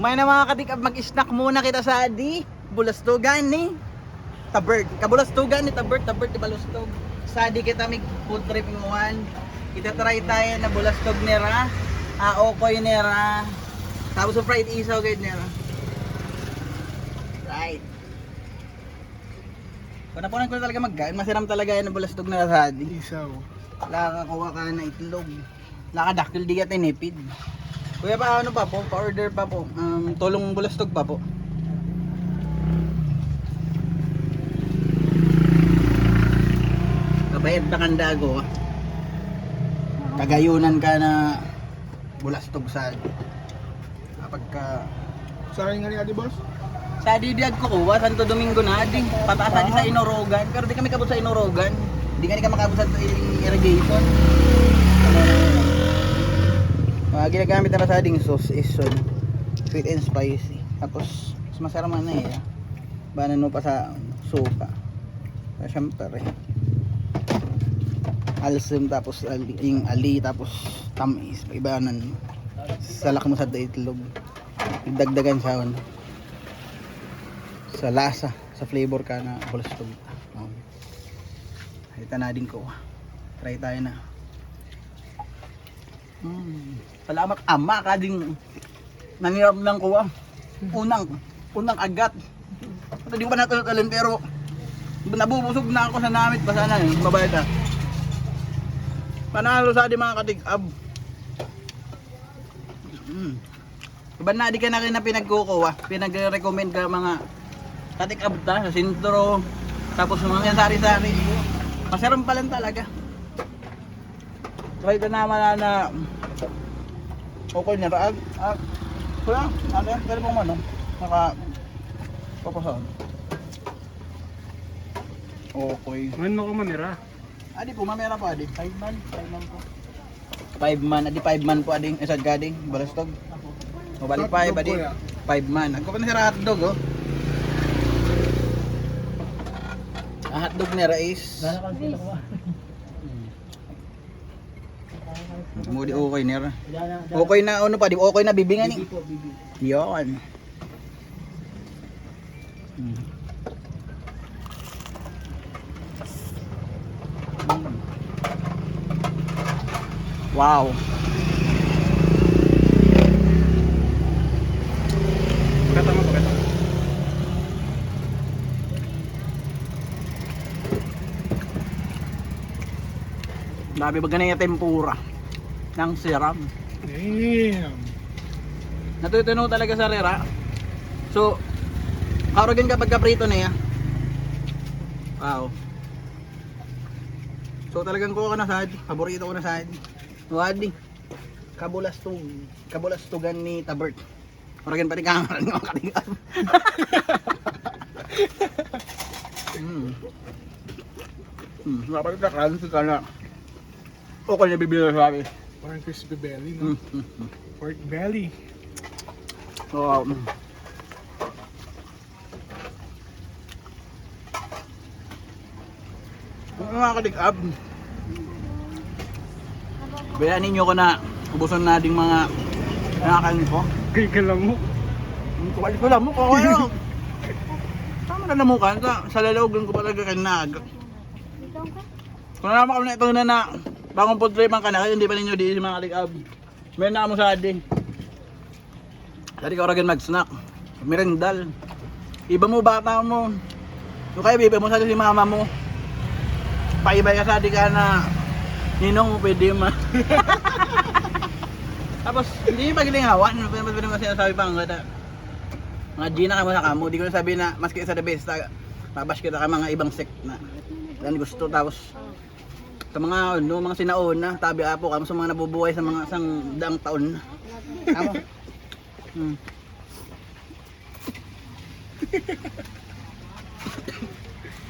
May na mga katikab, mag-snack muna kita sa di Bulastugan ni Tabert. Kabulastugan ni Tabert di Balustog. Sa di kita mig food trip nguan. Kita try tayo na bulastog nira. Okoy nira. Tapos fried isaw gid nira. Right. Panapunan ko talaga magkain. Masiram talaga yan na bulastog na sa di. Isaw. Nakakuha ka na itlog. Nakadaktil di ka tinipid. Kuya pa ano pa po? Pa-order pa po. Tulong bulastog pa po. Kabayad na kandago. Kagayunan ka na bulastog sa kapag ka Saan nga ni Adi Boss? sa didiag ko kuha Santo Domingo na ding pataas di sa Inorogan pero di kami kabot sa Inorogan. Di kami makabot sa irrigation. Ginagamit na sa ding sauce is sweet and spicy. Tapos mas masarap man na eh. Banano pa sa suka. Siyempre. Alsem tapos yung ali tapos tamis. Ibanan. Salak mo sa itlog. Dagdagan sa lasa, sa flavor ka na bulastog. Halita na din ko. Try tayo na. Salamat ama ka ding nangyarap lang ko unang agat. Hindi ko pa natulad pero nabubusog na ako sa namit pa sana yun, babayad na. Panalo sa di mga katig-ab. Iba na di ka na rin na pinagkukuha, pinag-recommend ka mga katig-ab ta sa sintro, tapos mga sari-sari. Masarap pa lang talaga. Try ka naman na okay na raag. Kuya, ano yan? Kaya pong ano? Papasahan. Okay. Ano ka manira? Adi po, mamera po adi. 5 man po. 5 man, adi 5 man po ading isad gading balastog. O balik 5 adi. 5 man. Ako pa na sira hotdog oh. Ang hotdog nila is Mudi okay nira. Okay na ano pa, di okay na bibingan ni. Yon. Wow. Pagkatama. Labi ba ganyan yung tempura ng siram. Damn. Natutunaw talaga sa rera. So, karogan kapag kaprito na yan. Wow. So talagang kuha ka na sadi. Paborito ko na sadi. Wadi. Kabulastugan ni Tabert. Karogan pati kamera ng mga katingap. Dapat ka crunchy ka na. Okay na bibili na sabi. Parang crispy belly, no? Pork belly. So, kung mga kalikab, bayanin nyo ko na ubusan na ding mga nakakain ko. Kikalam mo. Kumalit ko lang mo ko kayo. Tama na namukan sa lalaogan ko talaga kanag. Kung naman kami na ito na bagong food trip ang kanaka, hindi pa ninyo di mga kalikab. Meron na mo sa atin. Dati ka oragan mag-snack. Merendal. Iba mo bata mo. Yung kaya iba mo sa si mama mo. Paibay ka sa di ka na ninong pwede ma. Tapos hindi magilingawan. Pwede mo sinasabi pang mga Gina ka mo sa kamo. Di ko na sabi na maski sa the best. Babash kita ka mga ibang sect na gusto. Tapos sa mga mga sinauna, tabi apo kamo sa mga nabubuhay sa mga isang daang taon. Kamo.